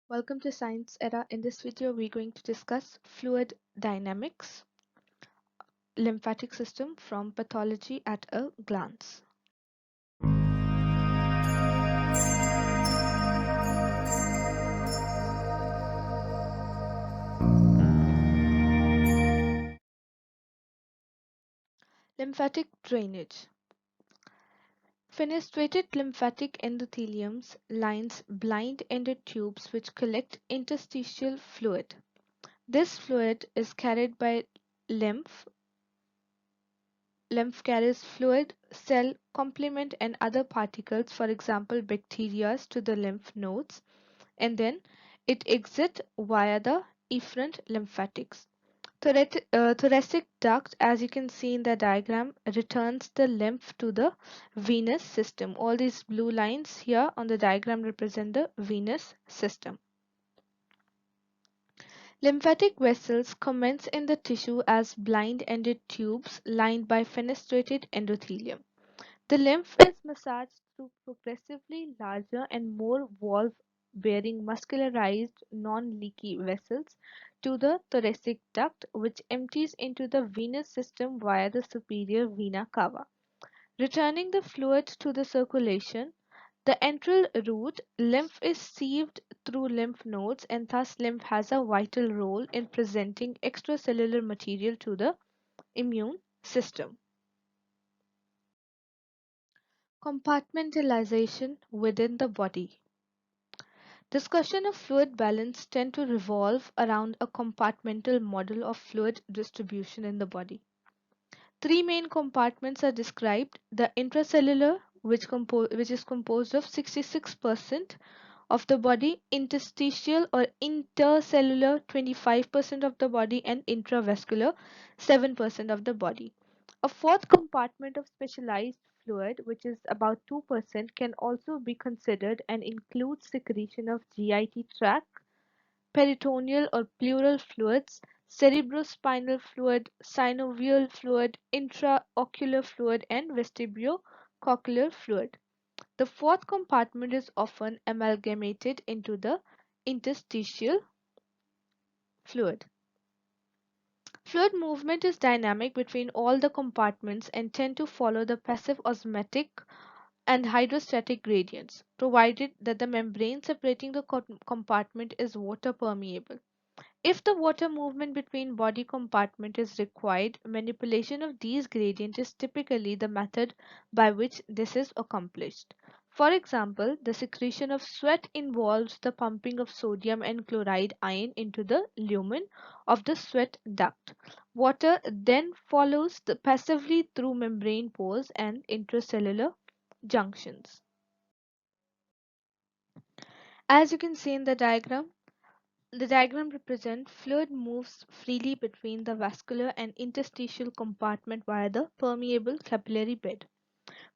Welcome to Sciencera. In this video, we're going to discuss fluid dynamics, lymphatic system from pathology at a glance. Lymphatic drainage. Fenestrated lymphatic endotheliums lines blind-ended tubes which collect interstitial fluid. This fluid is carried by lymph carries fluid, cell, complement and other particles, for example bacteria, to the lymph nodes, and then it exits via the efferent lymphatics. Thoracic duct, as you can see in the diagram, returns the lymph to the venous system. All these blue lines here on the diagram represent the venous system. Lymphatic vessels commence in the tissue as blind-ended tubes lined by fenestrated endothelium. The lymph is massaged through progressively larger and more valve-bearing muscularized non-leaky vessels to the thoracic duct, which empties into the venous system via the superior vena cava. Returning the fluid to the circulation, the enteral route, lymph is sieved through lymph nodes, and thus lymph has a vital role in presenting extracellular material to the immune system. Compartmentalization within the body. Discussion of fluid balance tend to revolve around a compartmental model of fluid distribution in the body. Three main compartments are described: the intracellular, which is composed of 66% of the body, interstitial or intercellular 25% of the body, and intravascular 7% of the body. A fourth compartment of specialized fluid, which is about 2%, can also be considered and includes secretion of GIT tract, peritoneal or pleural fluids, cerebrospinal fluid, synovial fluid, intraocular fluid, and vestibulocochlear fluid. The fourth compartment is often amalgamated into the interstitial fluid. Fluid movement is dynamic between all the compartments and tend to follow the passive osmotic and hydrostatic gradients, provided that the membrane separating the compartment is water permeable. If the water movement between body compartment is required, manipulation of these gradients is typically the method by which this is accomplished. For example, the secretion of sweat involves the pumping of sodium and chloride ion into the lumen of the sweat duct. Water then follows passively through membrane pores and intracellular junctions. As you can see in the diagram represents fluid moves freely between the vascular and interstitial compartment via the permeable capillary bed.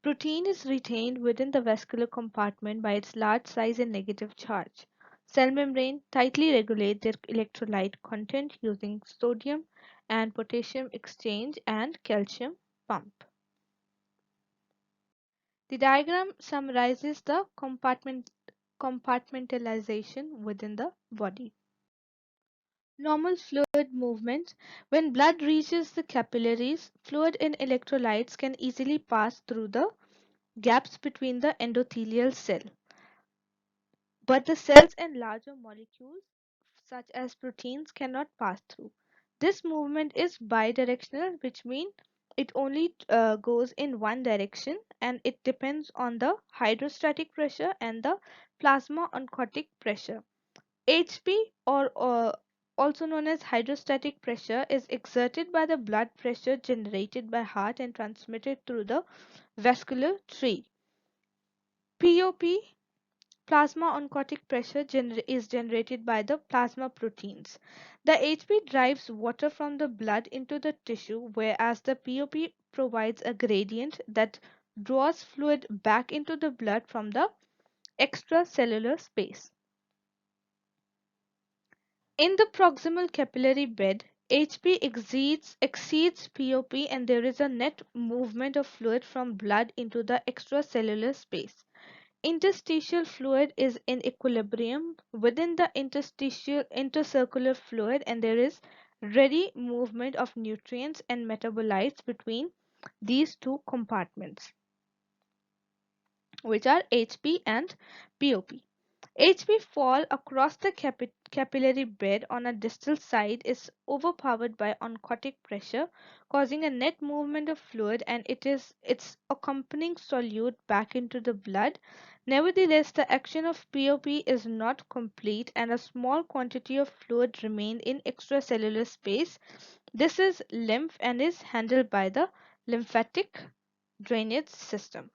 Protein is retained within the vascular compartment by its large size and negative charge. Cell membrane tightly regulate their electrolyte content using sodium and potassium exchange and calcium pump. The diagram summarizes the compartmentalization within the body. Normal fluid movement. When blood reaches the capillaries, fluid and electrolytes can easily pass through the gaps between the endothelial cell. But the cells and larger molecules, such as proteins, cannot pass through. This movement is bidirectional, which means it only goes in one direction, and it depends on the hydrostatic pressure and the plasma oncotic pressure. HP, or also known as hydrostatic pressure, is exerted by the blood pressure generated by heart and transmitted through the vascular tree. POP, plasma oncotic pressure, is generated by the plasma proteins. The HP drives water from the blood into the tissue, whereas the POP provides a gradient that draws fluid back into the blood from the extracellular space. In the proximal capillary bed, HP exceeds POP, and there is a net movement of fluid from blood into the extracellular space. interstitial fluid is in equilibrium within the interstitial intercircular fluid, and there is ready movement of nutrients and metabolites between these two compartments, which are HP and POP. HP fall across the capillary bed on a distal side is overpowered by oncotic pressure, causing a net movement of fluid and its accompanying solute back into the blood. Nevertheless, the action of POP is not complete and a small quantity of fluid remain in extracellular space. This is lymph and is handled by the lymphatic drainage system.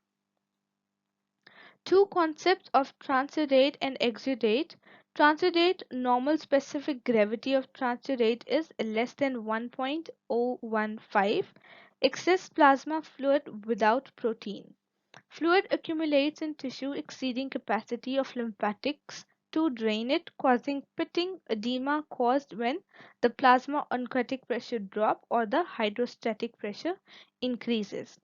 Two concepts of transudate and exudate. Transudate, normal specific gravity of transudate is less than 1.015. Excess plasma fluid without protein. Fluid accumulates in tissue exceeding capacity of lymphatics to drain it, causing pitting edema caused when the plasma oncotic pressure drop or the hydrostatic pressure increases.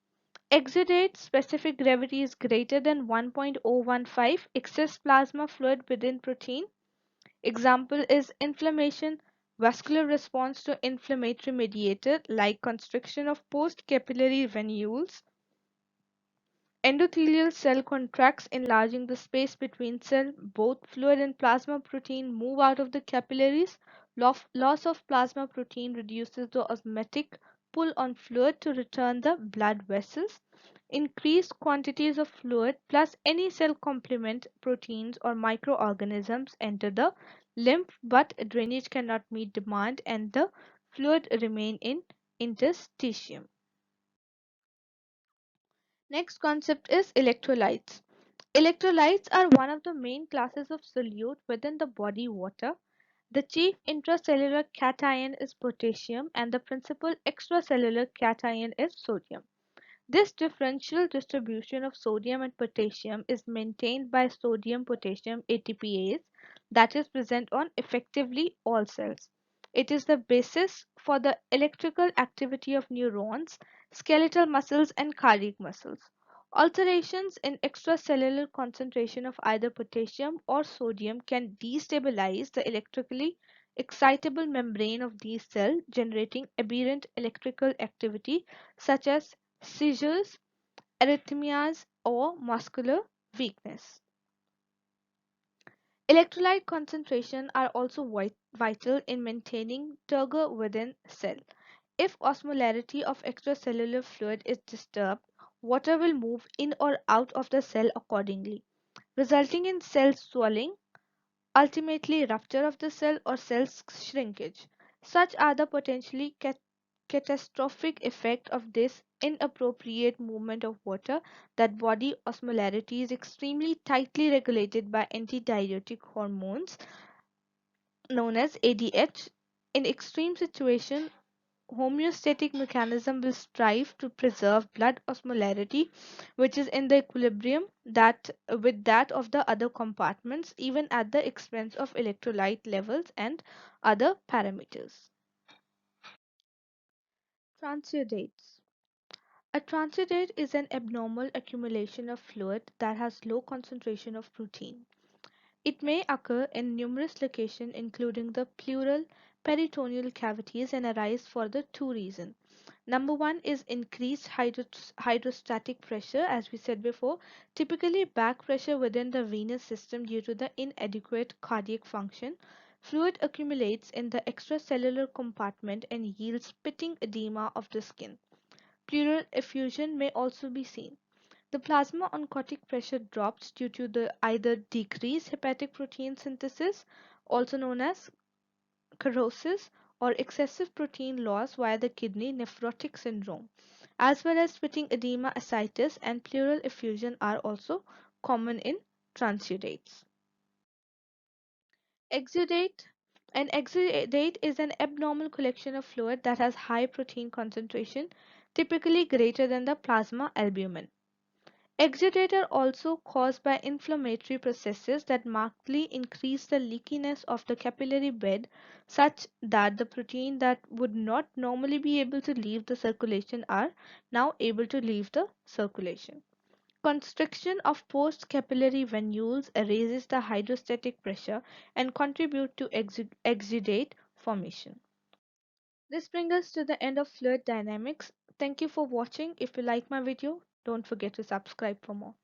Exudate, specific gravity is greater than 1.015. Excess plasma fluid within protein. Example is inflammation, vascular response to inflammatory mediator like constriction of post-capillary venules. Endothelial cell contracts, enlarging the space between cell. Both fluid and plasma protein move out of the capillaries. Loss of plasma protein reduces the osmotic pull on fluid to return the blood vessels. Increased quantities of fluid plus any cell complement proteins or microorganisms enter the lymph, but drainage cannot meet demand and the fluid remain in interstitium. Next concept is electrolytes. Electrolytes are one of the main classes of solute within the body water. The chief intracellular cation is potassium and the principal extracellular cation is sodium. This differential distribution of sodium and potassium is maintained by sodium-potassium ATPase that is present on effectively all cells. It is the basis for the electrical activity of neurons, skeletal muscles, and cardiac muscles. Alterations in extracellular concentration of either potassium or sodium can destabilize the electrically excitable membrane of these cells, generating aberrant electrical activity such as seizures, arrhythmias, or muscular weakness. Electrolyte concentration are also vital in maintaining turgor within cell. If osmolarity of extracellular fluid is disturbed, water will move in or out of the cell accordingly, resulting in cell swelling, ultimately rupture of the cell or cell shrinkage. Such are the potentially catastrophic effect of this inappropriate movement of water that body osmolarity is extremely tightly regulated by antidiuretic hormones known as ADH. In extreme situation, homeostatic mechanism will strive to preserve blood osmolarity, which is in the equilibrium that with that of the other compartments, even at the expense of electrolyte levels and other parameters. Transudates. A transudate is an abnormal accumulation of fluid that has low concentration of protein. It may occur in numerous locations including the pleural, peritoneal cavities and arise for the two reasons. Number one is increased hydrostatic pressure, as we said before, typically back pressure within the venous system due to the inadequate cardiac function. Fluid accumulates in the extracellular compartment and yields pitting edema of the skin. Pleural effusion may also be seen. The plasma oncotic pressure drops due to the either decreased hepatic protein synthesis, also known as cirrhosis, or excessive protein loss via the kidney nephrotic syndrome, as well as pitting edema, ascites, and pleural effusion are also common in transudates. Exudate. An exudate is an abnormal collection of fluid that has high protein concentration, typically greater than the plasma albumin. Exudate are also caused by inflammatory processes that markedly increase the leakiness of the capillary bed such that the protein that would not normally be able to leave the circulation are now able to leave the circulation. Constriction of post-capillary venules raises the hydrostatic pressure and contribute to exudate formation. This brings us to the end of fluid dynamics. Thank you for watching. If you like my video, don't forget to subscribe for more.